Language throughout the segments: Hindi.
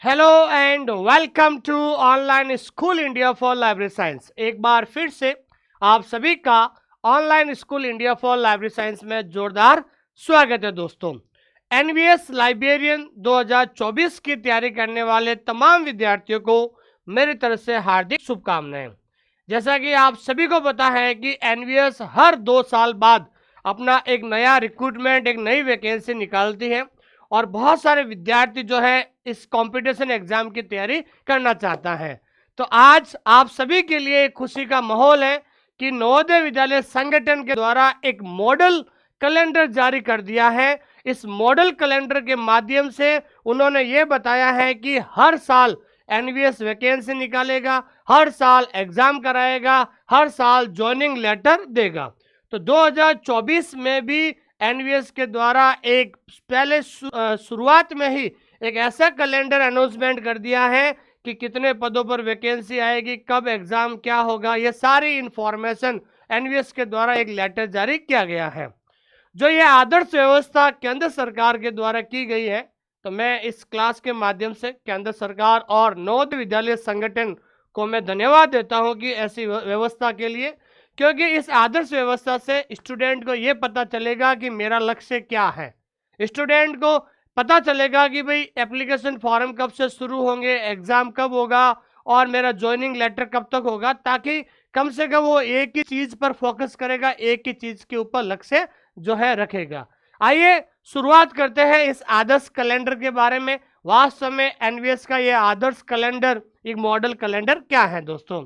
Hello and welcome to online school India for library science. एक बार फिर से आप सभी का online school India for library science में जोरदार स्वागत है दोस्तों। एनवीएस लाइब्रेरियन 2024 की तैयारी करने वाले तमाम विद्यार्थियों को मेरी तरफ से हार्दिक शुभकामनाएं। जैसा कि आप सभी को पता है कि एनवीएस हर 2 साल बाद अपना एक नया रिक्रूटमेंट, एक नई वैकेंसी निकालती है और बहुत सारे विद्यार्थी जो है इस कंपटीशन एग्जाम की तैयारी करना चाहता है। तो आज आप सभी के लिए एक खुशी का माहौल है कि नवोदय विद्यालय संगठन के द्वारा एक मॉडल कैलेंडर जारी कर दिया है। इस मॉडल कैलेंडर के माध्यम से उन्होंने ये बताया है कि हर साल एनवीएस वैकेंसी निकालेगा, हर साल एग्जाम कराएगा, हर साल ज्वाइनिंग लेटर देगा। तो 2024 में भी एनवीएस के द्वारा एक पहले शुरुआत में ही एक ऐसा कैलेंडर अनाउंसमेंट कर दिया है कि कितने पदों पर वैकेंसी आएगी, कब एग्जाम क्या होगा, ये सारी इंफॉर्मेशन एनवीएस के द्वारा एक लेटर जारी किया गया है। जो ये आदर्श व्यवस्था केंद्र सरकार के द्वारा की गई है, तो मैं इस क्लास के माध्यम से केंद्र सरकार और नवोदय विद्यालय संगठन को मैं धन्यवाद देता हूं कि ऐसी व्यवस्था के लिए, क्योंकि इस आदर्श व्यवस्था से स्टूडेंट को ये पता चलेगा कि मेरा लक्ष्य क्या है। स्टूडेंट को पता चलेगा कि भाई एप्लीकेशन फॉर्म कब से शुरू होंगे, एग्जाम कब होगा और मेरा ज्वाइनिंग लेटर कब तक होगा, ताकि कम से कम वो एक ही चीज पर फोकस करेगा, एक ही चीज के ऊपर लक्ष्य जो है रखेगा। आइए शुरुआत करते हैं इस आदर्श कैलेंडर के बारे में। वास्तव में एनवीएस का ये आदर्श कैलेंडर, एक मॉडल कैलेंडर क्या है दोस्तों।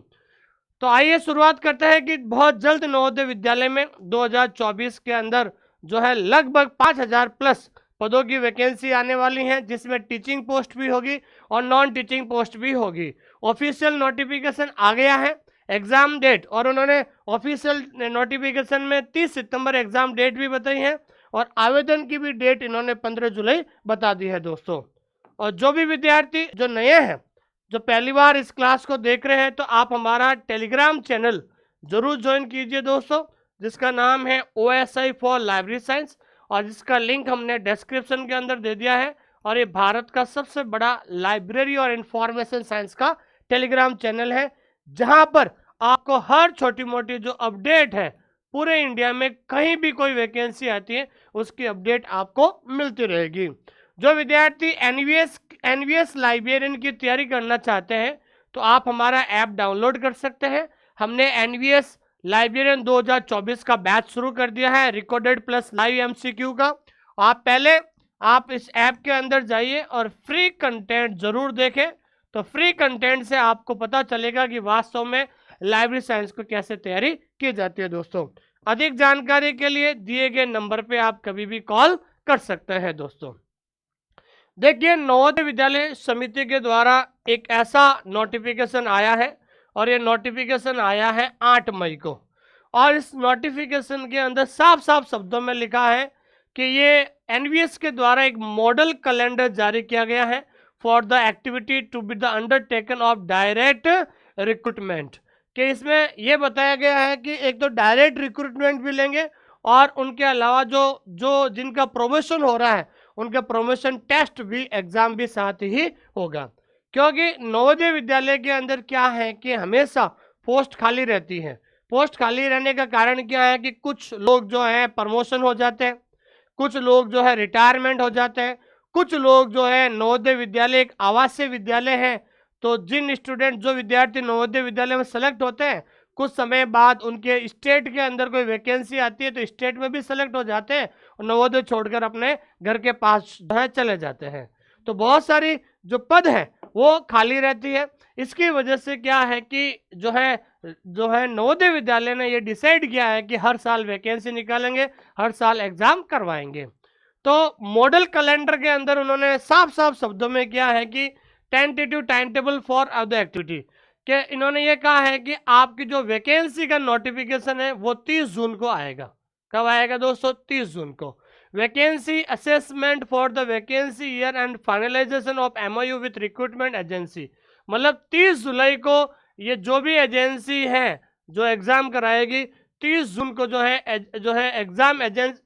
तो आइए शुरुआत करते हैं कि बहुत जल्द नवोदय विद्यालय में 2024 के अंदर जो है लगभग 5000 प्लस पदों की वैकेंसी आने वाली हैं, जिसमें टीचिंग पोस्ट भी होगी और नॉन टीचिंग पोस्ट भी होगी। ऑफिशियल नोटिफिकेशन आ गया है, एग्जाम डेट, और उन्होंने ऑफिशियल नोटिफिकेशन में 30 सितंबर एग्जाम डेट भी बताई है और आवेदन की भी डेट इन्होंने 15 जुलाई बता दी है दोस्तों। और जो भी विद्यार्थी जो नए हैं, जो पहली बार इस क्लास को देख रहे हैं, तो आप हमारा टेलीग्राम चैनल जरूर ज्वाइन कीजिए दोस्तों, जिसका नाम है OSI फॉर लाइब्रेरी साइंस, और जिसका लिंक हमने डिस्क्रिप्शन के अंदर दे दिया है। और ये भारत का सबसे बड़ा लाइब्रेरी और इंफॉर्मेशन साइंस का टेलीग्राम चैनल है, जहां पर आपको हर छोटी मोटी जो अपडेट है पूरे इंडिया में कहीं भी कोई वैकेंसी आती है उसकी अपडेट आपको मिलती रहेगी। जो विद्यार्थी एनवीएस लाइब्रेरियन की तैयारी करना चाहते हैं, तो आप हमारा ऐप डाउनलोड कर सकते हैं। हमने एनवीएस लाइब्रेरियन 2024 का बैच शुरू कर दिया है, रिकॉर्डेड प्लस लाइव एमसीक्यू का। आप इस ऐप के अंदर जाइए और फ्री कंटेंट जरूर देखें। तो फ्री कंटेंट से आपको पता चलेगा कि वास्तव में लाइब्रेरी साइंस को कैसे तैयारी की जाती है दोस्तों। अधिक जानकारी के लिए दिए गए नंबर पे आप कभी भी कॉल कर सकते हैं दोस्तों। देखिए, नवोदय विद्यालय समिति के द्वारा एक ऐसा नोटिफिकेशन आया है, और ये नोटिफिकेशन आया है 8 मई को। और इस नोटिफिकेशन के अंदर साफ साफ शब्दों में लिखा है कि ये एनवीएस के द्वारा एक मॉडल कैलेंडर जारी किया गया है for the activity to be the undertaken of direct recruitment. कि इसमें यह बताया गया है कि एक तो डायरेक्ट रिक्रूटमेंट भी लेंगे, और उनके अलावा जो जो जिनका प्रमोशन हो रहा है उनका प्रमोशन टेस्ट भी, एग्जाम भी साथ ही होगा। क्योंकि नवोदय विद्यालय के अंदर क्या है कि हमेशा पोस्ट खाली रहती है। पोस्ट खाली रहने का कारण क्या है कि कुछ लोग जो है प्रमोशन हो जाते हैं, कुछ लोग जो है रिटायरमेंट हो जाते हैं, कुछ लोग जो है नवोदय विद्यालय एक आवासीय विद्यालय है, तो जिन स्टूडेंट जो विद्यार्थी नवोदय विद्यालय में सेलेक्ट होते हैं, कुछ समय बाद उनके स्टेट के अंदर कोई वैकेंसी आती है तो स्टेट में भी सेलेक्ट हो जाते हैं और नवोदय छोड़कर अपने घर के पास जो है चले जाते हैं। तो बहुत सारी जो पद है वो खाली रहती है। इसकी वजह से क्या है कि जो है नवोदय विद्यालय ने ये डिसाइड किया है कि हर साल वैकेंसी निकालेंगे, हर साल एग्जाम करवाएंगे। तो मॉडल कैलेंडर के अंदर उन्होंने साफ साफ शब्दों में किया है कि tentative time table for other activity, कि इन्होंने ये कहा है कि आपकी जो वैकेंसी का नोटिफिकेशन है वो 30 जून को आएगा। कब आएगा दोस्तों? 30 जून को। Vacancy assessment for the vacancy year and finalisation of MOU with recruitment agency, मतलब 30 जुलाई को ये जो भी एजेंसी है जो एग्जाम कराएगी, 30 जून को जो है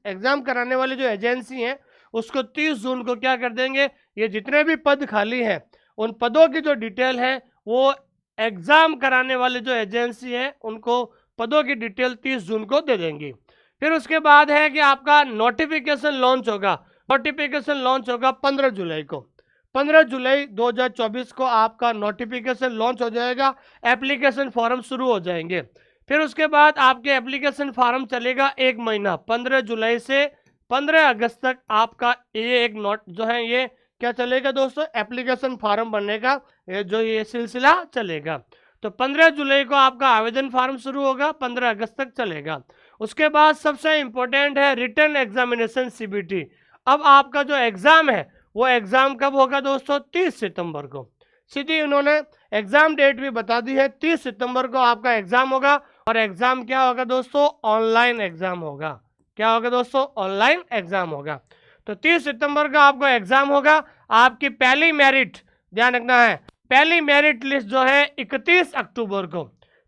एग्जाम कराने वाली जो एजेंसी है उसको 30 जून को क्या कर देंगे, ये जितने भी पद खाली हैं उन पदों की जो डिटेल है वो एग्ज़ाम कराने वाले जो एजेंसी है उनको पदों की डिटेल 30 जून को दे देंगी। फिर उसके बाद है कि आपका नोटिफिकेशन लॉन्च होगा। नोटिफिकेशन लॉन्च होगा 15 जुलाई को। 15 जुलाई 2024 को आपका नोटिफिकेशन लॉन्च हो जाएगा, एप्लीकेशन फॉर्म शुरू हो जाएंगे। फिर उसके बाद आपके एप्लीकेशन फॉर्म चलेगा 1 महीना, 15 जुलाई से 15 अगस्त तक आपका ये एक नोट जो है ये क्या चलेगा दोस्तों, एप्लीकेशन फॉर्म भरने का ये सिलसिला चलेगा। तो 15 जुलाई को आपका आवेदन फॉर्म शुरू होगा, 15 अगस्त तक चलेगा। उसके बाद सबसे इंपॉर्टेंट है रिटन एग्जामिनेशन सीबीटी। अब आपका जो एग्ज़ाम है वो एग्ज़ाम कब होगा दोस्तों, 30 सितंबर को। सीधी उन्होंने एग्ज़ाम डेट भी बता दी है, 30 सितंबर को आपका एग्ज़ाम होगा। और एग्ज़ाम क्या होगा दोस्तों, ऑनलाइन एग्ज़ाम होगा। क्या होगा दोस्तों, ऑनलाइन एग्ज़ाम होगा। तो 30 सितंबर का आपको एग्ज़ाम होगा। आपकी पहली मेरिट, ध्यान रखना है, पहली मेरिट लिस्ट जो है 31 अक्टूबर को,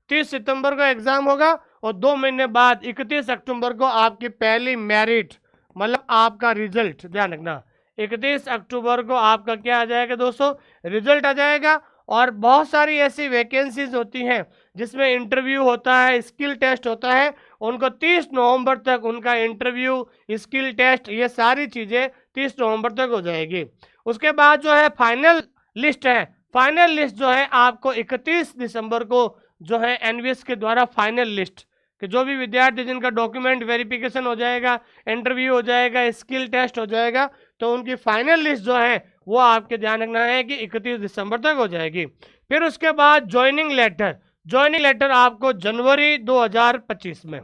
30 सितंबर को एग्ज़ाम होगा और 2 महीने बाद 31 अक्टूबर को आपकी पहली मेरिट मतलब आपका रिजल्ट, ध्यान रखना 31 अक्टूबर को आपका क्या आ जाएगा दोस्तों, रिजल्ट आ जाएगा। और बहुत सारी ऐसी वैकेंसीज होती हैं जिसमें इंटरव्यू होता है, स्किल टेस्ट होता है, उनको 30 नवंबर तक उनका इंटरव्यू, स्किल टेस्ट, ये सारी चीज़ें 30 नवंबर तक हो जाएगी। उसके बाद जो है फाइनल लिस्ट है, फाइनल लिस्ट जो है आपको 31 दिसंबर को जो है एनवीएस के द्वारा फाइनल लिस्ट कि जो भी विद्यार्थी जिनका डॉक्यूमेंट वेरिफिकेशन हो जाएगा, इंटरव्यू हो जाएगा, स्किल टेस्ट हो जाएगा, तो उनकी फाइनल लिस्ट जो है वो आपके ध्यान रखना है कि 31 दिसंबर तक हो जाएगी। फिर उसके बाद ज्वाइनिंग लेटर, ज्वाइनिंग लेटर आपको जनवरी 2025 में,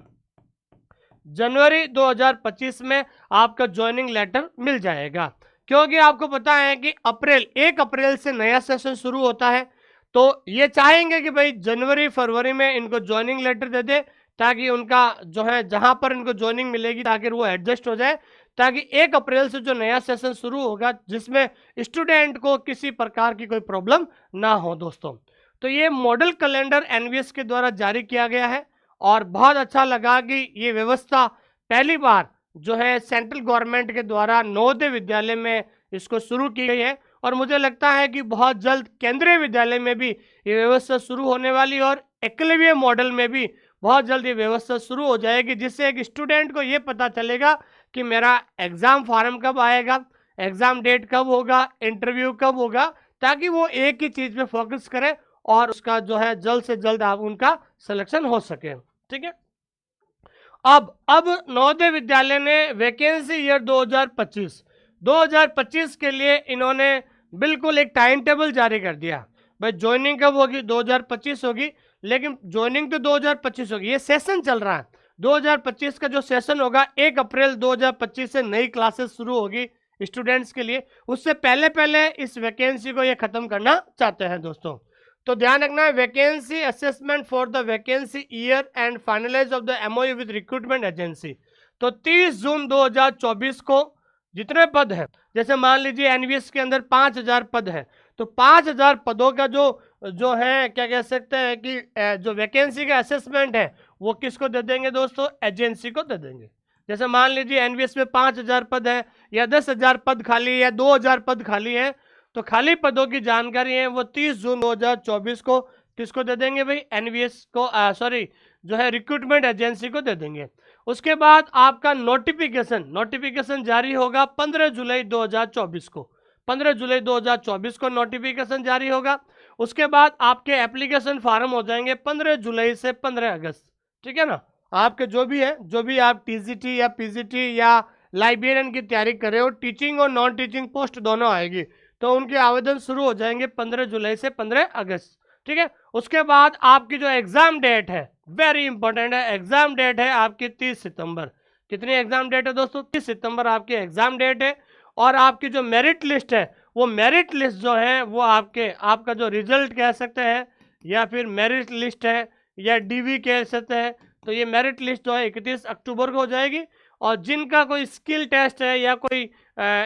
जनवरी 2025 में आपका ज्वाइनिंग लेटर मिल जाएगा। क्योंकि आपको पता है कि 1 अप्रैल से नया सेशन शुरू होता है, तो ये चाहेंगे कि भाई जनवरी फरवरी में इनको ज्वाइनिंग लेटर दे दे ताकि उनका जो है जहां पर इनको ज्वाइनिंग मिलेगी ताकि वो एडजस्ट हो जाए, ताकि 1 अप्रैल से जो नया सेशन शुरू होगा जिसमें स्टूडेंट को किसी प्रकार की कोई प्रॉब्लम ना हो दोस्तों। तो ये मॉडल कैलेंडर एनवीएस के द्वारा जारी किया गया है और बहुत अच्छा लगा कि ये व्यवस्था पहली बार जो है सेंट्रल गवर्नमेंट के द्वारा नवोदय विद्यालय में इसको शुरू की गई है। और मुझे लगता है कि बहुत जल्द केंद्रीय विद्यालय में भी ये व्यवस्था शुरू होने वाली और एकलव्य मॉडल में भी बहुत जल्द ये व्यवस्था शुरू हो जाएगी, जिससे एक स्टूडेंट को ये पता चलेगा कि मेरा एग्ज़ाम फॉर्म कब आएगा, एग्ज़ाम डेट कब होगा, इंटरव्यू कब होगा, ताकि वो एक ही चीज़ पे फोकस करे और उसका जो है जल्द से जल्द आप उनका सिलेक्शन हो सके। ठीक है। अब नवोदय विद्यालय ने वैकेंसी ईयर 2025 के लिए इन्होंने बिल्कुल एक टाइम टेबल जारी कर दिया। भाई ज्वाइनिंग कब होगी, 2025 होगी, लेकिन ज्वाइनिंग तो 2025 होगी, ये सेशन चल रहा है 2025 का जो सेशन होगा 1 अप्रैल 2025 से नई क्लासेस शुरू होगी स्टूडेंट्स के लिए। उससे पहले पहले इस वैकेंसी को ये खत्म करना चाहते हैं दोस्तों। तो ध्यान रखना है, vacancy assessment for the vacancy year and finalize of the MOU with recruitment agency. तो 30 जून 2024 को जितने पद हैं, जैसे मान लीजिए एनवीएस के अंदर 5000 पद है, तो 5000 पदों का जो है क्या कह सकते हैं कि जो वैकेंसी का असेसमेंट है वो किसको दे देंगे दोस्तों, एजेंसी को दे देंगे। जैसे मान लीजिए एनवीएस में 5000 पद है या 10,000 पद खाली है या 2000 पद खाली है, तो खाली पदों की जानकारी है वो 30 जून 2024 को किसको दे देंगे भाई, एनवीएस को, सॉरी जो है रिक्रूटमेंट एजेंसी को दे देंगे। उसके बाद आपका नोटिफिकेशन जारी होगा 15 जुलाई 2024 को, 15 जुलाई 2024 को नोटिफिकेशन जारी होगा। उसके बाद आपके एप्लीकेशन फॉर्म हो जाएंगे 15 जुलाई से 15 अगस्त। ठीक है ना, आपके जो भी आप टीजीटी या पीजीटी या लाइब्रेरियन की तैयारी कर रहे हो, टीचिंग और नॉन टीचिंग पोस्ट दोनों आएगी, तो उनके आवेदन शुरू हो जाएंगे 15 जुलाई से 15 अगस्त। ठीक है। उसके बाद आपकी जो एग्जाम डेट है, वेरी इंपॉर्टेंट है, एग्जाम डेट है आपकी 30 सितंबर। कितनी एग्जाम डेट है दोस्तों, 30 सितंबर आपकी एग्जाम डेट है। और आपकी जो मेरिट लिस्ट है, वो मेरिट लिस्ट जो है वो आपका जो रिजल्ट कह सकते हैं या फिर मेरिट लिस्ट है या डीवी कह सकते हैं, तो ये मेरिट लिस्ट जो है 31 अक्टूबर को हो जाएगी। और जिनका कोई स्किल टेस्ट है या कोई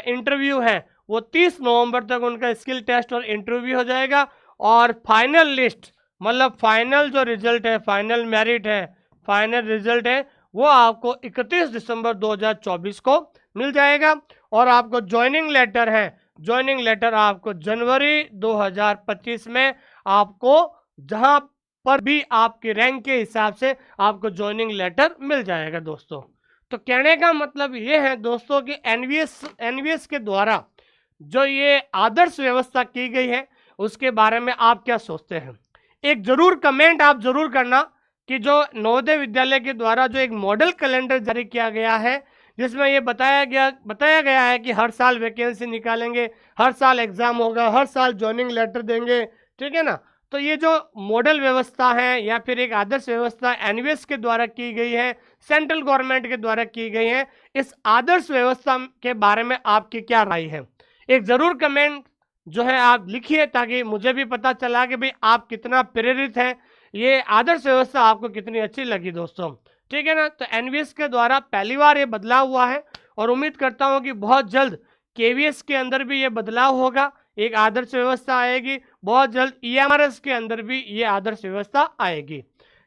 इंटरव्यू है वो 30 नवंबर तक उनका स्किल टेस्ट और इंटरव्यू हो जाएगा। और फाइनल लिस्ट मतलब फाइनल जो रिजल्ट है, फाइनल मेरिट है, फाइनल रिजल्ट है, वो आपको 31 दिसंबर 2024 को मिल जाएगा। और आपको ज्वाइनिंग लेटर है ज्वाइनिंग लेटर आपको जनवरी 2025 में आपको जहां पर भी आपकी रैंक के हिसाब से आपको ज्वाइनिंग लेटर मिल जाएगा दोस्तों। तो कहने का मतलब ये है दोस्तों कि एनवीएस के द्वारा जो ये आदर्श व्यवस्था की गई है उसके बारे में आप क्या सोचते हैं? एक जरूर कमेंट आप जरूर करना कि जो नवोदय विद्यालय के द्वारा जो एक मॉडल कैलेंडर जारी किया गया है जिसमें ये बताया गया है कि हर साल वैकेंसी निकालेंगे, हर साल एग्जाम होगा, हर साल ज्वाइनिंग लेटर देंगे, ठीक है ना। तो ये जो मॉडल व्यवस्था है या फिर एक आदर्श व्यवस्था एनवीएस के द्वारा की गई है, सेंट्रल गवर्नमेंट के द्वारा की गई है, इस आदर्श व्यवस्था के बारे में आपकी क्या राय है? एक जरूर कमेंट जो है आप लिखिए ताकि मुझे भी पता चला कि भाई आप कितना प्रेरित हैं, ये आदर्श व्यवस्था आपको कितनी अच्छी लगी दोस्तों, ठीक है ना। तो एनवीएस के द्वारा पहली बार ये बदलाव हुआ है और उम्मीद करता हूँ कि बहुत जल्द केवीएस के अंदर भी ये बदलाव होगा, एक आदर्श व्यवस्था आएगी, बहुत जल्द ईएमआरएस के अंदर भी ये आदर्श व्यवस्था आएगी।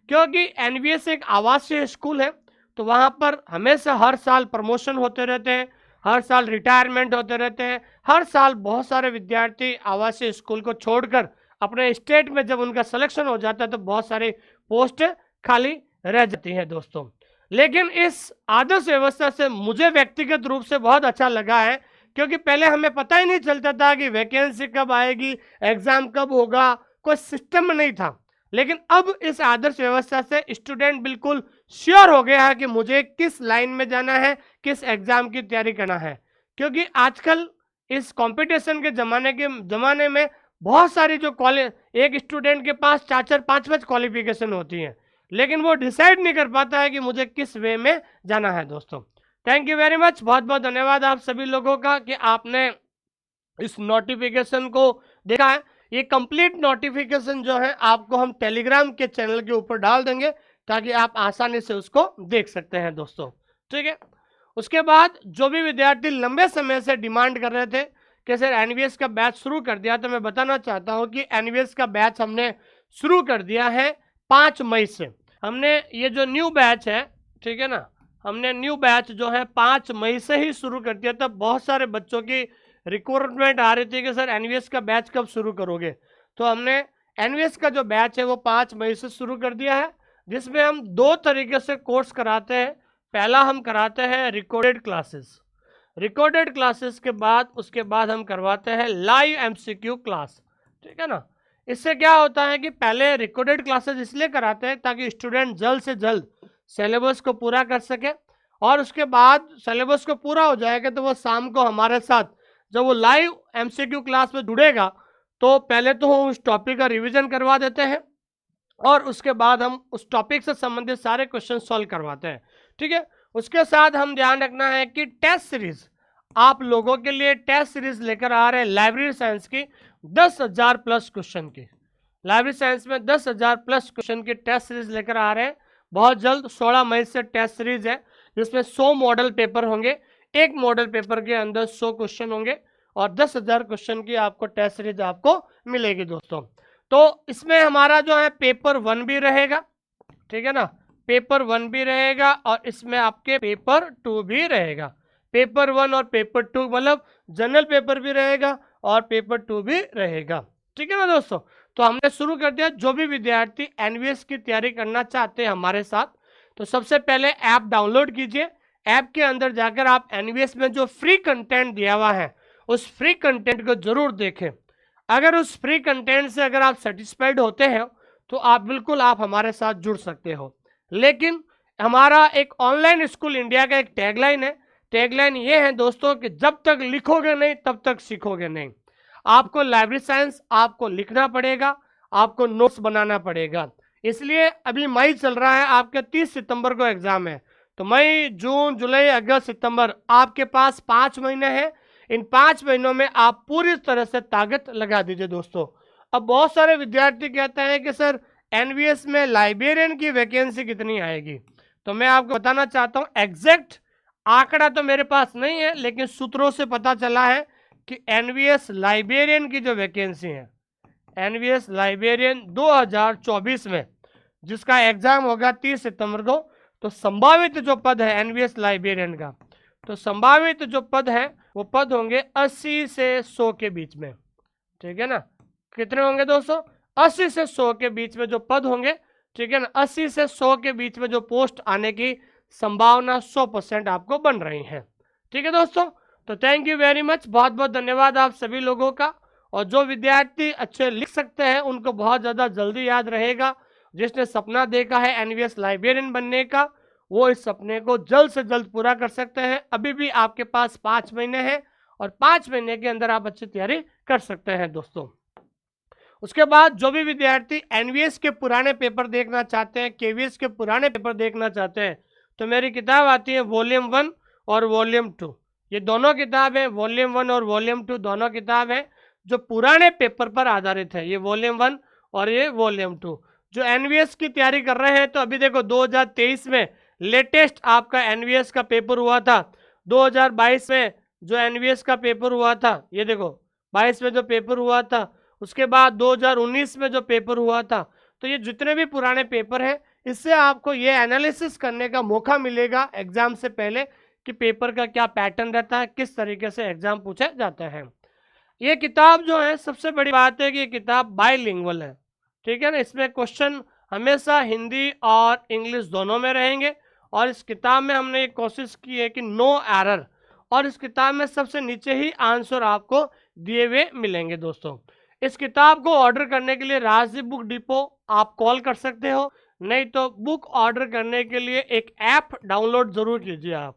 क्योंकि एनवीएस एक आवासीय स्कूल है तो वहाँ पर हमेशा हर साल प्रमोशन होते रहते हैं, हर साल रिटायरमेंट होते रहते हैं, हर साल बहुत सारे विद्यार्थी आवासीय स्कूल को छोड़कर अपने स्टेट में जब उनका सिलेक्शन हो जाता है तो बहुत सारे पोस्ट खाली रह जाती हैं दोस्तों। लेकिन इस आदर्श व्यवस्था से मुझे व्यक्तिगत रूप से बहुत अच्छा लगा है क्योंकि पहले हमें पता ही नहीं चलता था कि वैकेंसी कब आएगी, एग्जाम कब होगा, कोई सिस्टम नहीं था। लेकिन अब इस आदर्श व्यवस्था से स्टूडेंट बिल्कुल श्योर हो गया है कि मुझे किस लाइन में जाना है, किस एग्जाम की तैयारी करना है। क्योंकि आजकल इस कंपटीशन के जमाने में बहुत सारी जो कॉलेज, एक स्टूडेंट के पास 4-4 5-5 क्वालिफिकेशन होती हैं, लेकिन वो डिसाइड नहीं कर पाता है कि मुझे किस वे में जाना है दोस्तों। थैंक यू वेरी मच, बहुत बहुत धन्यवाद आप सभी लोगों का कि आपने इस नोटिफिकेशन को देखा है। ये कंप्लीट नोटिफिकेशन जो है आपको हम टेलीग्राम के चैनल के ऊपर डाल देंगे ताकि आप आसानी से उसको देख सकते हैं दोस्तों, ठीक है। उसके बाद जो भी विद्यार्थी लंबे समय से डिमांड कर रहे थे कि सर एनवीएस का बैच शुरू कर दिया, तो मैं बताना चाहता हूं कि एनवीएस का बैच हमने शुरू कर दिया है 5 मई से। हमने ये जो न्यू बैच है, ठीक है ना, हमने न्यू बैच जो है 5 मई से ही शुरू कर दिया था। बहुत सारे बच्चों की रिक्वायरमेंट आ रही थी कि सर एनवीएस का बैच कब शुरू करोगे, तो हमने एनवीएस का जो बैच है वो 5 मई से शुरू कर दिया है, जिसमें हम 2 तरीके से कोर्स कराते हैं। पहला हम कराते हैं रिकॉर्डेड क्लासेस, रिकॉर्डेड क्लासेस के बाद उसके बाद हम करवाते हैं लाइव एमसीक्यू क्लास, ठीक है ना। इससे क्या होता है कि पहले रिकॉर्डेड क्लासेस इसलिए कराते हैं ताकि स्टूडेंट जल्द से जल्द सिलेबस को पूरा कर सके, और उसके बाद सिलेबस को पूरा हो जाएगा तो वो शाम को हमारे साथ जब वो लाइव एमसीक्यू क्लास में जुड़ेगा तो पहले तो हम उस टॉपिक का रिवीजन करवा देते हैं और उसके बाद हम उस टॉपिक से संबंधित सारे क्वेश्चन सॉल्व करवाते हैं, ठीक है। उसके साथ हम ध्यान रखना है कि टेस्ट सीरीज, आप लोगों के लिए टेस्ट सीरीज लेकर आ रहे हैं लाइब्रेरी साइंस की 10,000 प्लस क्वेश्चन की। लाइब्रेरी साइंस में 10,000 प्लस क्वेश्चन की टेस्ट सीरीज लेकर आ रहे हैं बहुत जल्द। 16 मई से टेस्ट सीरीज है जिसमें 100 मॉडल पेपर होंगे, एक मॉडल पेपर के अंदर 100 क्वेश्चन होंगे और 10,000 क्वेश्चन की आपको टेस्ट सीरीज आपको मिलेगी दोस्तों। तो इसमें हमारा जो है पेपर 1 भी रहेगा, ठीक है ना, पेपर 1 भी रहेगा और इसमें आपके पेपर 2 भी रहेगा। पेपर 1 और पेपर 2 मतलब जनरल पेपर भी रहेगा और पेपर 2 भी रहेगा, ठीक है ना दोस्तों। तो हमने शुरू कर दिया। जो भी विद्यार्थी एनवीएस की तैयारी करना चाहते हैं हमारे साथ, तो सबसे पहले ऐप डाउनलोड कीजिए। ऐप के अंदर जाकर आप एनवीएस में जो फ्री कंटेंट दिया हुआ है उस फ्री कंटेंट को जरूर देखें। अगर उस फ्री कंटेंट से अगर आप सेटिस्फाइड होते हैं तो आप बिल्कुल आप हमारे साथ जुड़ सकते हो। लेकिन हमारा एक ऑनलाइन स्कूल इंडिया का एक टैगलाइन है, टैगलाइन ये है दोस्तों कि जब तक लिखोगे नहीं तब तक सीखोगे नहीं। आपको लाइब्रेरी साइंस आपको लिखना पड़ेगा, आपको नोट्स बनाना पड़ेगा। इसलिए अभी मई चल रहा है, आपके 30 सितंबर को एग्जाम है, तो मई, जून, जुलाई, अगस्त, सितंबर आपके पास 5 महीने हैं। इन 5 महीनों में आप पूरी तरह से ताकत लगा दीजिए दोस्तों। अब बहुत सारे विद्यार्थी कहते हैं कि सर एनवीएस में लाइब्रेरियन की वैकेंसी कितनी आएगी, तो मैं आपको बताना चाहता हूँ एग्जैक्ट आंकड़ा तो मेरे पास नहीं है, लेकिन सूत्रों से पता चला है कि एनवीएस लाइब्रेरियन की जो वैकेंसी है, एनवीएस लाइब्रेरियन 2024 में जिसका एग्जाम होगा 30 सितंबर को, तो संभावित जो पद है एनवीएस लाइब्रेरियन का, तो संभावित जो पद है वो पद होंगे 80 से 100 के बीच में, ठीक है ना। कितने होंगे दोस्तों? 80 से 100 के बीच में जो पद होंगे, ठीक है ना। 80 से 100 के बीच में जो पोस्ट आने की संभावना 100% आपको बन रही है, ठीक है दोस्तों। तो थैंक यू वेरी मच, बहुत बहुत धन्यवाद आप सभी लोगों का। और जो विद्यार्थी अच्छे लिख सकते हैं उनको बहुत ज़्यादा जल्दी याद रहेगा। जिसने सपना देखा है एनवीएस लाइब्रेरियन बनने का, वो इस सपने को जल्द से जल्द पूरा कर सकते हैं। अभी भी आपके पास 5 महीने हैं और 5 महीने के अंदर आप अच्छी तैयारी कर सकते हैं दोस्तों। उसके बाद जो भी विद्यार्थी एनवीएस के पुराने पेपर देखना चाहते हैं, केवीएस के पुराने पेपर देखना चाहते हैं, तो मेरी किताब आती है वॉल्यूम 1 और वॉल्यूम 2। ये दोनों किताब है, वॉल्यूम 1 और वॉल्यूम 2 दोनों किताब है जो पुराने पेपर पर आधारित है। ये वॉल्यूम 1 और ये वॉल्यूम 2। जो एनवीएस की तैयारी कर रहे हैं, तो अभी देखो 2023 में लेटेस्ट आपका एनवीएस का पेपर हुआ था। 2022 में जो एनवीएस का पेपर हुआ था, ये देखो 22 में जो पेपर हुआ था, उसके बाद 2019 में जो पेपर हुआ था। तो ये जितने भी पुराने पेपर हैं, इससे आपको ये एनालिसिस करने का मौका मिलेगा एग्जाम से पहले कि पेपर का क्या पैटर्न रहता है, किस तरीके से एग्जाम पूछा जाता है। ये किताब जो है, सबसे बड़ी बात है कि ये किताब बाइलिंगुअल है, ठीक है ना। इसमें क्वेश्चन हमेशा हिंदी और इंग्लिश दोनों में रहेंगे। और इस किताब में हमने ये कोशिश की है कि नो एरर, और इस किताब में सबसे नीचे ही आंसर आपको दिए हुए मिलेंगे दोस्तों। इस किताब को ऑर्डर करने के लिए राजदीप बुक डिपो आप कॉल कर सकते हो, नहीं तो बुक ऑर्डर करने के लिए एक ऐप डाउनलोड जरूर कीजिए आप,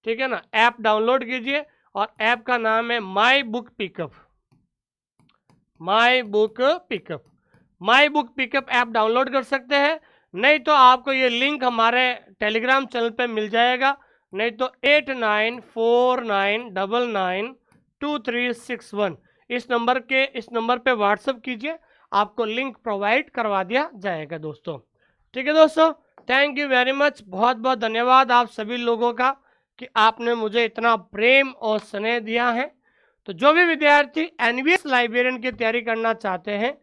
ठीक है ना। ऐप डाउनलोड कीजिए और ऐप का नाम है my book pickup. My book pickup, my book pickup app download कर सकते हैं। नहीं तो आपको ये लिंक हमारे टेलीग्राम चैनल पे मिल जाएगा, नहीं तो 8949992361 इस नंबर पे व्हाट्सअप कीजिए, आपको लिंक प्रोवाइड करवा दिया जाएगा दोस्तों, ठीक है दोस्तों। थैंक यू वेरी मच, बहुत बहुत धन्यवाद आप सभी लोगों का कि आपने मुझे इतना प्रेम और स्नेह दिया है। तो जो भी विद्यार्थी एनवीएस लाइब्रेरियन की तैयारी करना चाहते हैं,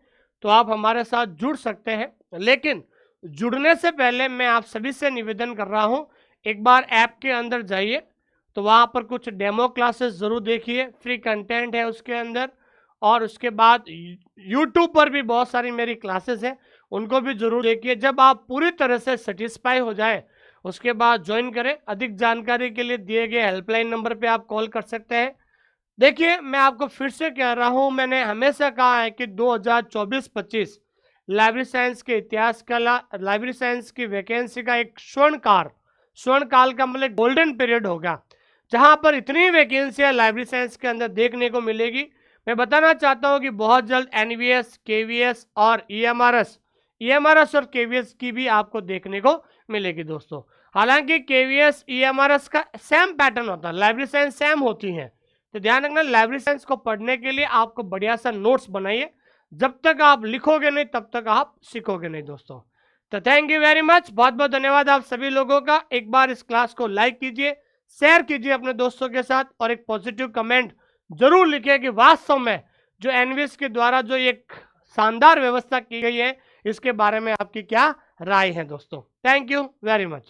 तो आप हमारे साथ जुड़ सकते हैं। लेकिन जुड़ने से पहले मैं आप सभी से निवेदन कर रहा हूं, एक बार ऐप के अंदर जाइए, तो वहां पर कुछ डेमो क्लासेस ज़रूर देखिए, फ्री कंटेंट है उसके अंदर। और उसके बाद यूट्यूब पर भी बहुत सारी मेरी क्लासेस हैं, उनको भी ज़रूर देखिए। जब आप पूरी तरह से सेटिस्फाई हो जाए, उसके बाद ज्वाइन करें। अधिक जानकारी के लिए दिए गए हेल्पलाइन नंबर पर आप कॉल कर सकते हैं। देखिए, मैं आपको फिर से कह रहा हूं, मैंने हमेशा कहा है कि 2024-25 लाइब्रेरी साइंस के इतिहास का लाइब्रेरी साइंस की वैकेंसी का एक स्वर्ण काल का मतलब गोल्डन पीरियड होगा, जहां पर इतनी वैकेंसियां लाइब्रेरी साइंस के अंदर देखने को मिलेगी। मैं बताना चाहता हूं कि बहुत जल्द एनवीएस, केवीएस और ईएमआरएस और केवीएस की भी आपको देखने को मिलेगी दोस्तों। हालांकि केवीएस, ईएमआरएस का सेम पैटर्न होता है, लाइब्रेरी साइंस सेम होती है। तो ध्यान रखना, लाइब्रेरी साइंस को पढ़ने के लिए आपको बढ़िया सा नोट्स बनाइए। जब तक आप लिखोगे नहीं, तब तक आप सीखोगे नहीं दोस्तों। तो थैंक यू वेरी मच, बहुत बहुत धन्यवाद आप सभी लोगों का। एक बार इस क्लास को लाइक कीजिए, शेयर कीजिए अपने दोस्तों के साथ, और एक पॉजिटिव कमेंट जरूर लिखिए कि वास्तव में जो एनवीएस के द्वारा जो एक शानदार व्यवस्था की गई है, इसके बारे में आपकी क्या राय है दोस्तों। Thank you very much.